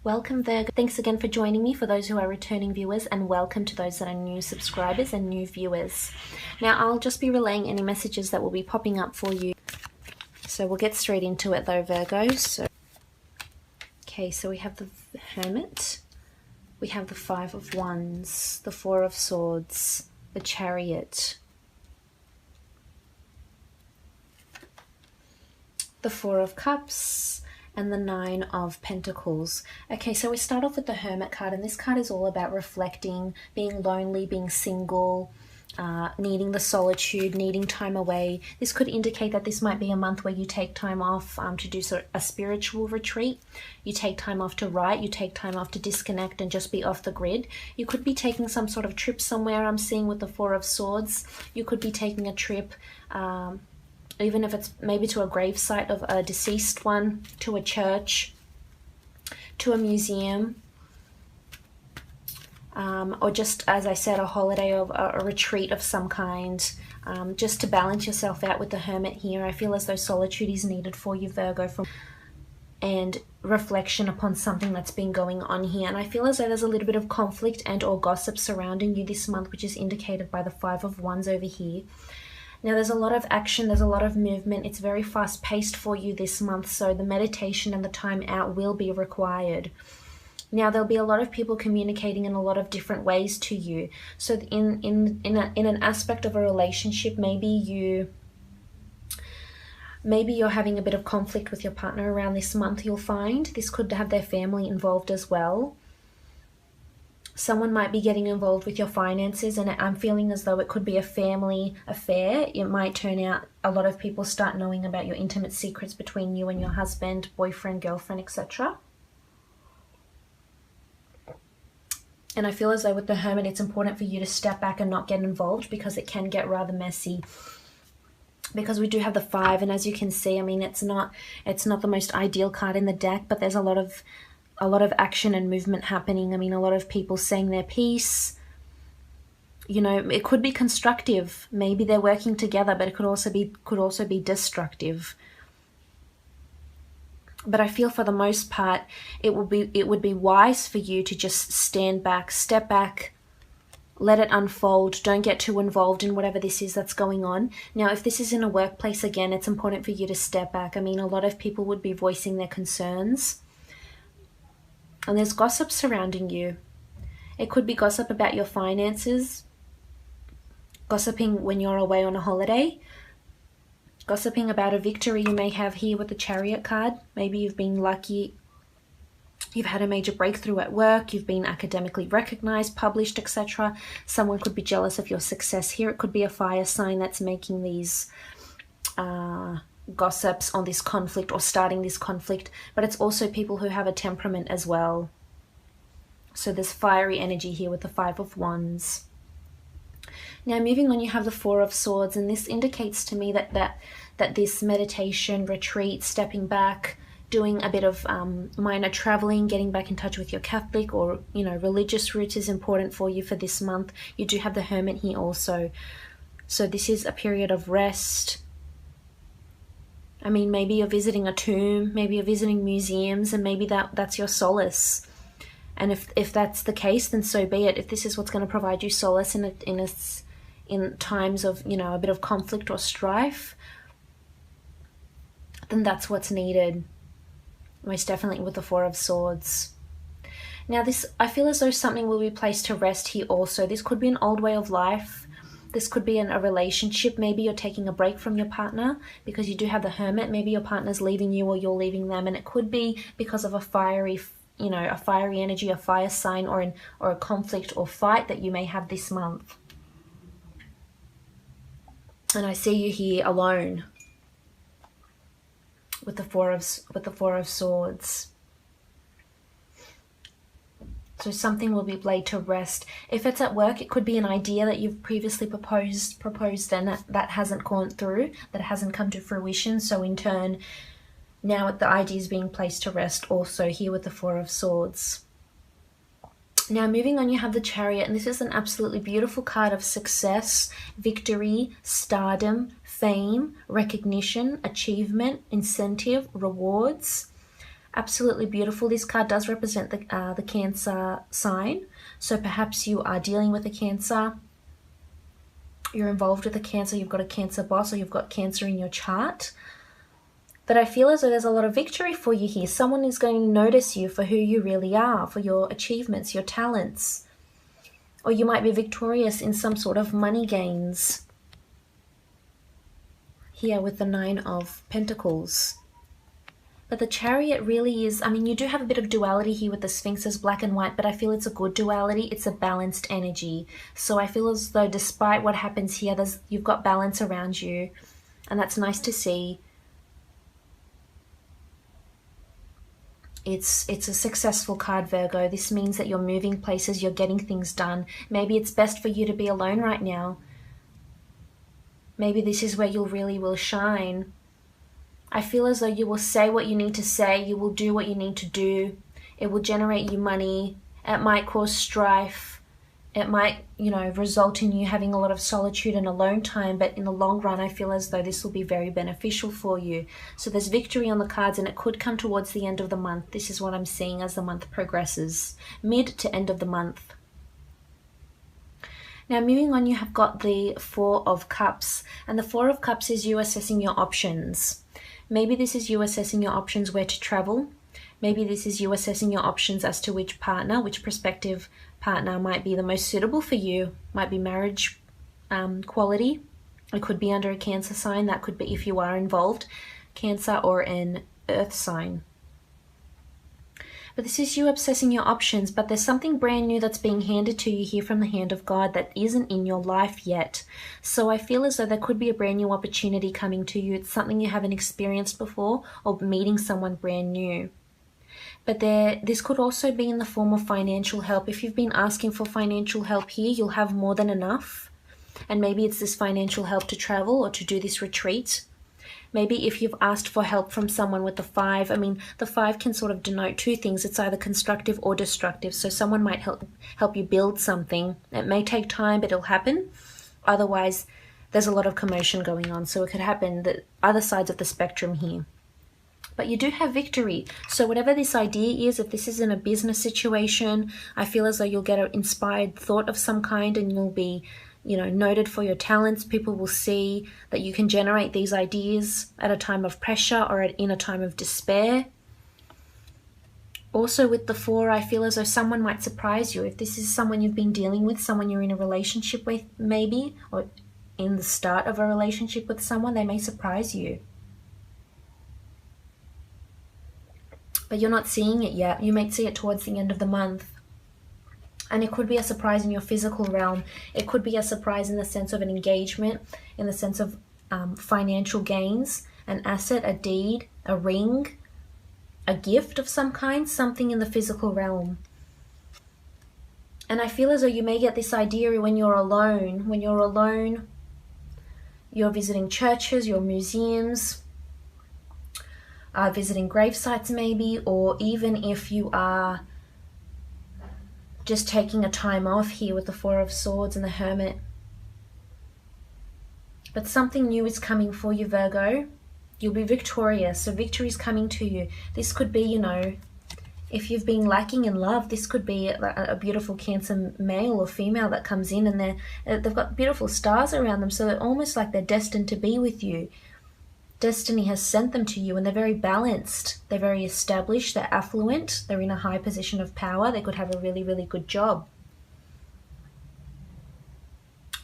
Welcome Virgo. Thanks again for joining me for those who are returning viewers, and welcome to those that are new subscribers and new viewers. Now I'll just be relaying any messages that will be popping up for you. So we'll get straight into it though, Virgo. Okay, so we have the Hermit, we have the Five of Wands, the Four of Swords, the Chariot, the Four of Cups, and the Nine of Pentacles. Okay, so we start off with the Hermit card, and this card is all about reflecting, being lonely, being single, needing the solitude, needing time away. This could indicate that this might be a month where you take time off to do a spiritual retreat. You take time off to write, you take time off to disconnect and just be off the grid. You could be taking some sort of trip somewhere, I'm seeing with the Four of Swords. You could be taking a trip, even if it's maybe to a gravesite of a deceased one, to a church, to a museum, or just, as I said, a holiday or a retreat of some kind, just to balance yourself out with the Hermit here. I feel as though solitude is needed for you, Virgo, and reflection upon something that's been going on here. And I feel as though there's a little bit of conflict and or gossip surrounding you this month, which is indicated by the Five of Wands over here. Now there's a lot of action, there's a lot of movement. It's very fast paced for you this month, so the meditation and the time out will be required. Now there'll be a lot of people communicating in a lot of different ways to you. So in an aspect of a relationship, maybe you're having a bit of conflict with your partner around this month, you'll find. This could have their family involved as well. Someone might be getting involved with your finances, and I'm feeling as though it could be a family affair. It might turn out a lot of people start knowing about your intimate secrets between you and your husband, boyfriend, girlfriend, etc. And I feel as though with the Hermit, it's important for you to step back and not get involved, because it can get rather messy. Because we do have the Five, and as you can see, I mean, it's not the most ideal card in the deck, but there's a lot of action and movement happening. I mean, a lot of people saying their piece. You know, it could be constructive. Maybe they're working together, but it could also be destructive. But I feel for the most part, it would be wise for you to just stand back, step back, let it unfold. Don't get too involved in whatever this is that's going on. Now, if this is in a workplace, again, it's important for you to step back. I mean, a lot of people would be voicing their concerns. And there's gossip surrounding you. It could be gossip about your finances, gossiping when you're away on a holiday, gossiping about a victory you may have here with the Chariot card. Maybe you've been lucky, you've had a major breakthrough at work, you've been academically recognized, published, etc. Someone could be jealous of your success here. It could be a fire sign that's making these gossips on this conflict or starting this conflict, but it's also people who have a temperament as well. So there's fiery energy here with the Five of Wands. Now moving on, you have the Four of Swords, and this indicates to me that this meditation, retreat, stepping back, doing a bit of minor traveling, getting back in touch with your Catholic or religious roots is important for you for this month. You do have the Hermit here also, so this is a period of rest. I mean, maybe you're visiting a tomb, maybe you're visiting museums, and maybe that's your solace. And if that's the case, then so be it. If this is what's going to provide you solace in times of, a bit of conflict or strife, then that's what's needed. Most definitely with the Four of Swords. Now I feel as though something will be placed to rest here also. This could be an old way of life. This could be in a relationship. Maybe you're taking a break from your partner because you do have the Hermit. Maybe your partner's leaving you or you're leaving them, and it could be because of a fiery energy, a fire sign, or a conflict or fight that you may have this month. And I see you here alone with the Four of Swords. So something will be laid to rest. If it's at work, it could be an idea that you've previously proposed and that hasn't gone through, that hasn't come to fruition. So in turn, now the idea is being placed to rest also here with the Four of Swords. Now moving on, you have the Chariot, and this is an absolutely beautiful card of success, victory, stardom, fame, recognition, achievement, incentive, rewards. Absolutely beautiful. This card does represent the Cancer sign. So perhaps you are dealing with a Cancer. You're involved with a Cancer. You've got a Cancer boss, or you've got Cancer in your chart. But I feel as though there's a lot of victory for you here. Someone is going to notice you for who you really are, for your achievements, your talents. Or you might be victorious in some sort of money gains. Here with the 9 of Pentacles. But the Chariot really is, I mean, you do have a bit of duality here with the Sphinxes, black and white, but I feel it's a good duality. It's a balanced energy. So I feel as though despite what happens here, you've got balance around you. And that's nice to see. It's a successful card, Virgo. This means that you're moving places, you're getting things done. Maybe it's best for you to be alone right now. Maybe this is where you really will shine. I feel as though you will say what you need to say, you will do what you need to do. It will generate you money. It might cause strife. It might, you know, result in you having a lot of solitude and alone time, but in the long run, I feel as though this will be very beneficial for you. So there's victory on the cards, and it could come towards the end of the month. This is what I'm seeing as the month progresses, mid to end of the month. Now moving on, you have got the 4 of Cups, and the 4 of Cups is you assessing your options. Maybe this is you assessing your options where to travel. Maybe this is you assessing your options as to which partner, which prospective partner might be the most suitable for you. Might be marriage quality. It could be under a Cancer sign. That could be if you are involved. Cancer or an Earth sign. But this is you obsessing your options, but there's something brand new that's being handed to you here from the hand of God that isn't in your life yet. So I feel as though there could be a brand new opportunity coming to you. It's something you haven't experienced before, or meeting someone brand new. But this could also be in the form of financial help. If you've been asking for financial help here, you'll have more than enough. And maybe it's this financial help to travel or to do this retreat. Maybe if you've asked for help from someone with the 5, I mean, the 5 can sort of denote 2 things. It's either constructive or destructive. So someone might help you build something. It may take time, but it'll happen. Otherwise, there's a lot of commotion going on. So it could happen the other sides of the spectrum here. But you do have victory. So whatever this idea is, if this is in a business situation, I feel as though you'll get an inspired thought of some kind, and you'll be, you know, noted for your talents. People will see that you can generate these ideas at a time of pressure or in a time of despair. Also with the 4, I feel as though someone might surprise you. If this is someone you've been dealing with, someone you're in a relationship with maybe, or in the start of a relationship with someone, they may surprise you. But you're not seeing it yet. You might see it towards the end of the month. And it could be a surprise in your physical realm. It could be a surprise in the sense of an engagement, in the sense of financial gains, an asset, a deed, a ring, a gift of some kind, something in the physical realm. And I feel as though you may get this idea when you're alone. When you're alone, you're visiting churches, your museums, visiting grave sites maybe, or even if you are just taking a time off here with the 4 of Swords and the Hermit. But something new is coming for you, Virgo. You'll be victorious, so victory is coming to you. This could be, you know, if you've been lacking in love, this could be a beautiful Cancer male or female that comes in, and they've got beautiful stars around them, so they're almost like they're destined to be with you. Destiny has sent them to you, and they're very balanced. They're very established. They're affluent. They're in a high position of power. They could have a really, really good job.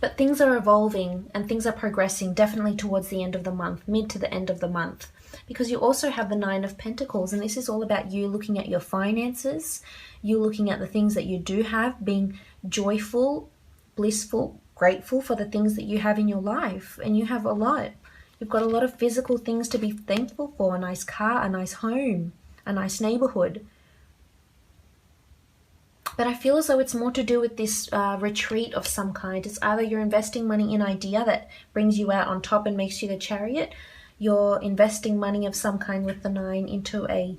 But things are evolving and things are progressing definitely towards the end of the month, mid to the end of the month. Because you also have the 9 of Pentacles, and this is all about you looking at your finances, you looking at the things that you do have, being joyful, blissful, grateful for the things that you have in your life. And you have a lot. You've got a lot of physical things to be thankful for. A nice car, a nice home, a nice neighborhood. But I feel as though it's more to do with this retreat of some kind. It's either you're investing money in an idea that brings you out on top and makes you the Chariot. You're investing money of some kind with the 9 into a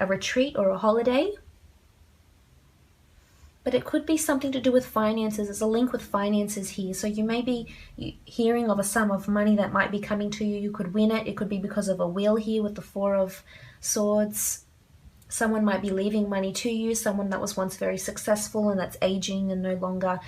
retreat or a holiday. But it could be something to do with finances. There's a link with finances here. So you may be hearing of a sum of money that might be coming to you. You could win it. It could be because of a will here with the 4 of Swords. Someone might be leaving money to you, someone that was once very successful and that's aging and no longer,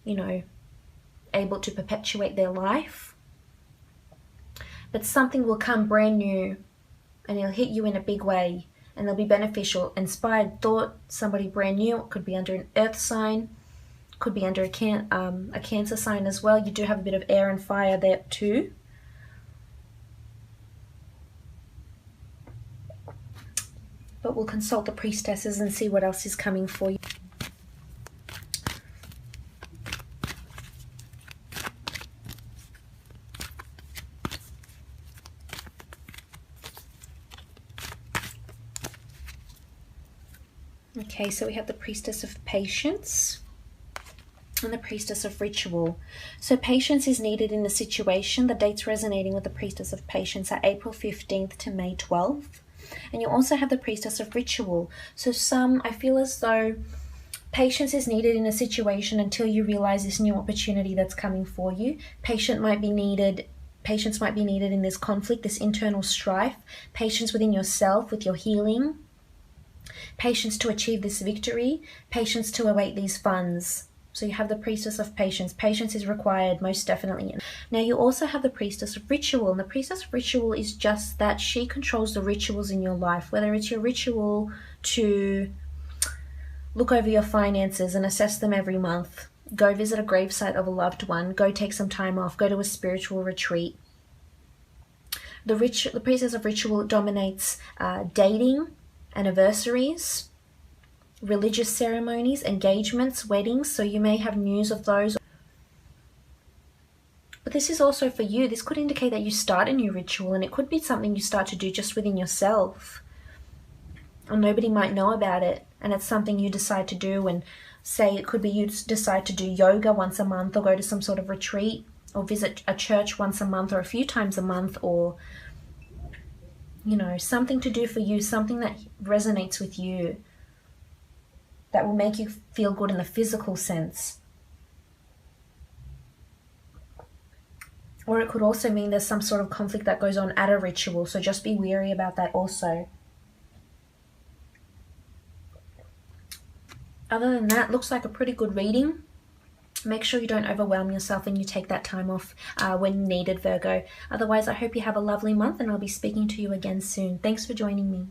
you know, able to perpetuate their life. But something will come brand new and it'll hit you in a big way, and they'll be beneficial. Inspired thought, somebody brand new. It could be under an earth sign, could be under a Cancer sign as well. You do have a bit of air and fire there too. But we'll consult the priestesses and see what else is coming for you. Okay, so we have the Priestess of Patience and the Priestess of Ritual. So patience is needed in the situation. The dates resonating with the Priestess of Patience are April 15th to May 12th. And you also have the Priestess of Ritual. So I feel as though patience is needed in a situation until you realize this new opportunity that's coming for you. Patience might be needed in this conflict, this internal strife. Patience within yourself, with your healing. Patience to achieve this victory. Patience to await these funds. So you have the Priestess of Patience. Patience is required, most definitely. Now you also have the Priestess of Ritual. And the Priestess of Ritual is just that. She controls the rituals in your life. Whether it's your ritual to look over your finances and assess them every month. Go visit a gravesite of a loved one. Go take some time off. Go to a spiritual retreat. The Priestess of Ritual dominates dating, anniversaries, religious ceremonies, engagements, weddings. So you may have news of those. But this is also for you. This could indicate that you start a new ritual, and it could be something you start to do just within yourself. Or nobody might know about it, and it's something you decide to do. And say it could be you decide to do yoga once a month, or go to some sort of retreat, or visit a church once a month or a few times a month, or you know, something to do for you, something that resonates with you, that will make you feel good in the physical sense. Or it could also mean there's some sort of conflict that goes on at a ritual, so just be wary about that also. Other than that, looks like a pretty good reading. Make sure you don't overwhelm yourself and you take that time off when needed, Virgo. Otherwise, I hope you have a lovely month, and I'll be speaking to you again soon. Thanks for joining me.